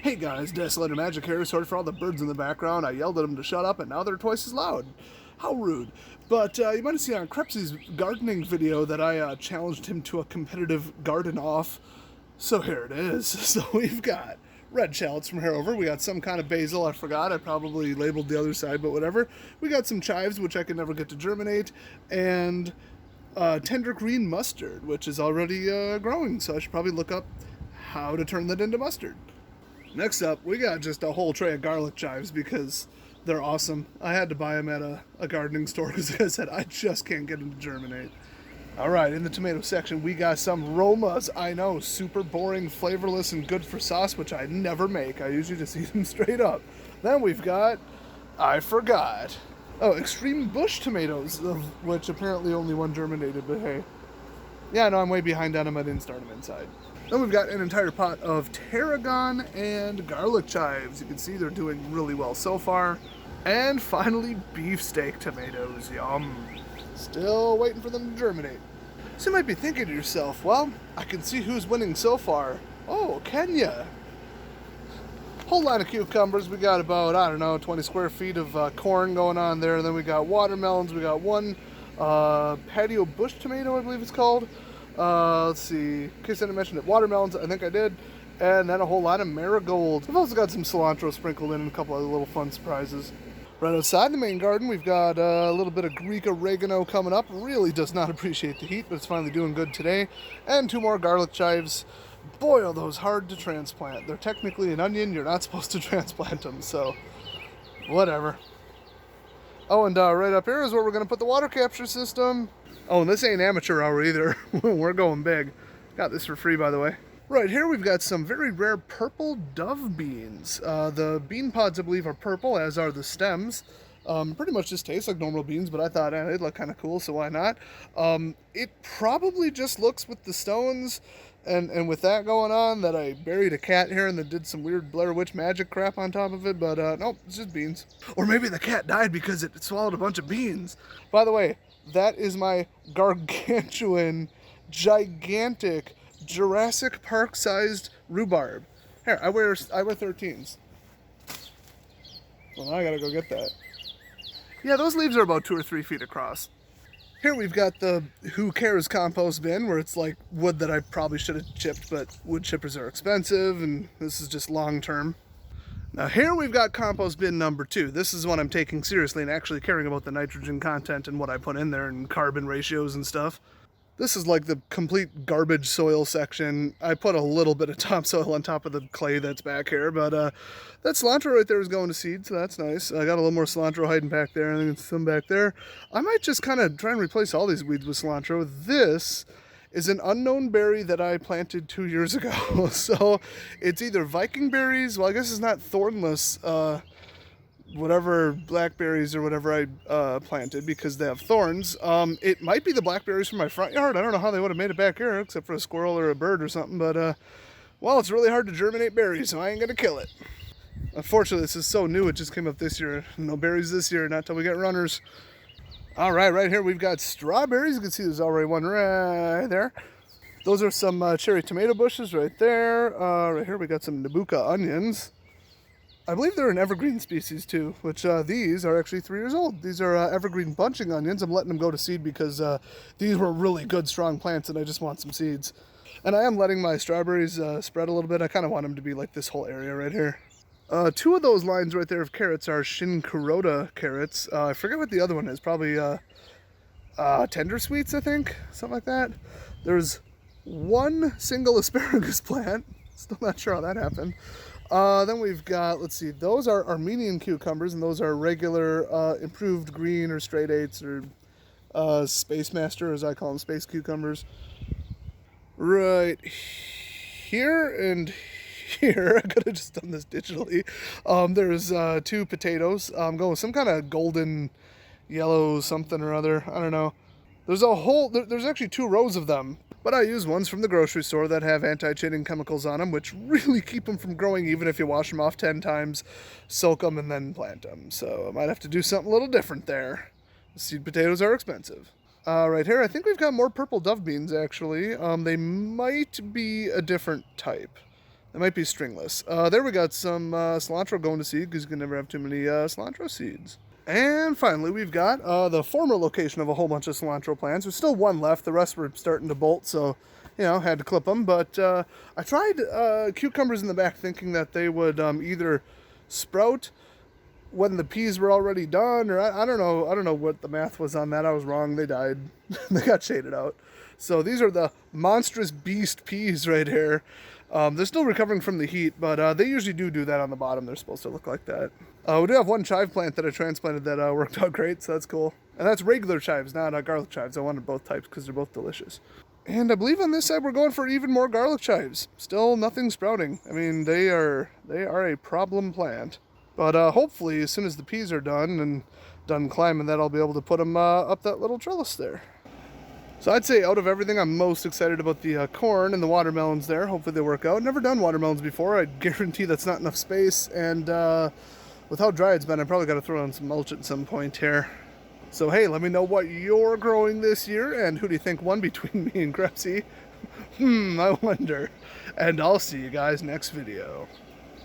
Hey guys, Desolator Magic here. Sorry for all the birds in the background. I yelled at them to shut up and now they're twice as loud. How rude. But you might have seen on KrepsyK's gardening video that I challenged him to a competitive garden off. So here it is. So we've got red shallots from here over. We got some kind of basil, I forgot. I probably labeled the other side, but whatever. We got some chives, which I could never get to germinate. And tender green mustard, which is already growing. So I should probably look up how to turn that into mustard. Next up, we got just a whole tray of garlic chives because they're awesome. I had to buy them at a gardening store because, like I said, I just can't get them to germinate. All right, in the tomato section, we got some Romas. I know, super boring, flavorless, and good for sauce, which I never make. I usually just eat them straight up. Then we've got, I forgot, extreme bush tomatoes, of which apparently only one germinated, but hey. Yeah, no, I'm way behind on them. I didn't start them inside. Then we've got an entire pot of tarragon and garlic chives. You can see they're doing really well so far. And finally, beefsteak tomatoes. Yum. Still waiting for them to germinate. So you might be thinking to yourself, well, I can see who's winning so far. Oh, Kenya. Whole line of cucumbers. We got about, I don't know, 20 square feet of corn going on there. And then we got watermelons. We got one patio bush tomato, I believe it's called. Let's see, in case I didn't mention it, watermelons, I think I did, and then a whole lot of marigolds. I've also got some cilantro sprinkled in and a couple other little fun surprises. Right outside the main garden, we've got a little bit of Greek oregano coming up. Really does not appreciate the heat, but it's finally doing good today. And two more garlic chives. Boy, are those hard to transplant. They're technically an onion. You're not supposed to transplant them, so whatever. Oh, and right up here is where we're going to put the water capture system. Oh, and this ain't amateur hour either. We're going big. Got this for free, by the way. Right here we've got some very rare purple dove beans. The bean pods, I believe, are purple, as are the stems. Pretty much just taste like normal beans, but I thought they'd look kind of cool, so why not? It probably just looks with the stones and with that going on that I buried a cat here and then did some weird Blair Witch magic crap on top of it, but nope, it's just beans. Or maybe the cat died because it swallowed a bunch of beans. By the way, that is my gargantuan, gigantic, Jurassic Park-sized rhubarb. Here, I wear 13s. Well, now I gotta go get that. Yeah, those leaves are about 2 or 3 feet across. Here we've got the Who Cares compost bin, where it's like wood that I probably should have chipped, but wood chippers are expensive, and this is just long-term. Now here we've got compost bin number 2. This is one I'm taking seriously and actually caring about the nitrogen content and what I put in there and carbon ratios and stuff. This is like the complete garbage soil section. I put a little bit of topsoil on top of the clay that's back here, but that cilantro right there is going to seed, so that's nice. I got a little more cilantro hiding back there, and then some back there. I might just kind of try and replace all these weeds with cilantro. This is an unknown berry that I planted 2 years ago. So it's either Viking berries, well, I guess it's not thornless, whatever blackberries or whatever I planted because they have thorns. It might be the blackberries from my front yard. I don't know how they would have made it back here except for a squirrel or a bird or something, but well, it's really hard to germinate berries, so I ain't gonna kill it. Unfortunately, this is so new, it just came up this year. No berries this year, not till we get runners. All right here we've got strawberries. You can see there's already one right there. Those are some cherry tomato bushes right there. Right here we got some Nabucco onions. I believe they're an evergreen species too, which these are actually 3 years old. These are evergreen bunching onions. I'm letting them go to seed because these were really good, strong plants and I just want some seeds. And I am letting my strawberries spread a little bit. I kind of want them to be like this whole area right here. 2 of those lines right there of carrots are Shinkurota carrots. I forget what the other one is. Probably tender sweets, I think. Something like that. There's one single asparagus plant. Still not sure how that happened. Then we've got, let's see, those are Armenian cucumbers, and those are regular improved green or straight 8s or Space Master, as I call them, space cucumbers. Right here and here, I could have just done this digitally. There's 2 potatoes. I'm going with some kind of golden yellow something or other. I don't know. There's actually 2 rows of them. But I use ones from the grocery store that have anti-chitting chemicals on them, which really keep them from growing even if you wash them off 10 times, soak them, and then plant them. So I might have to do something a little different there. Seed potatoes are expensive. Right here, I think we've got more purple dove beans, actually. They might be a different type. It might be stringless. There we got some cilantro going to seed because you can never have too many cilantro seeds. And finally, we've got the former location of a whole bunch of cilantro plants. There's still one left. The rest were starting to bolt, so, you know, had to clip them. But I tried cucumbers in the back thinking that they would either sprout when the peas were already done, or I don't know. I don't know what the math was on that. I was wrong. They died. They got shaded out. So these are the monstrous beast peas right here. They're still recovering from the heat, but they usually do that on the bottom. They're supposed to look like that. We do have one chive plant that I transplanted that worked out great, so that's cool. And that's regular chives, not garlic chives. I wanted both types because they're both delicious. And I believe on this side we're going for even more garlic chives. Still nothing sprouting. I mean, they are a problem plant. But hopefully, as soon as the peas are done and done climbing, that I'll be able to put them up that little trellis there. So I'd say out of everything, I'm most excited about the corn and the watermelons there. Hopefully they work out. Never done watermelons before. I guarantee that's not enough space. And with how dry it's been, I probably got to throw in some mulch at some point here. So hey, let me know what you're growing this year, and who do you think won between me and Krepsy? I wonder. And I'll see you guys next video.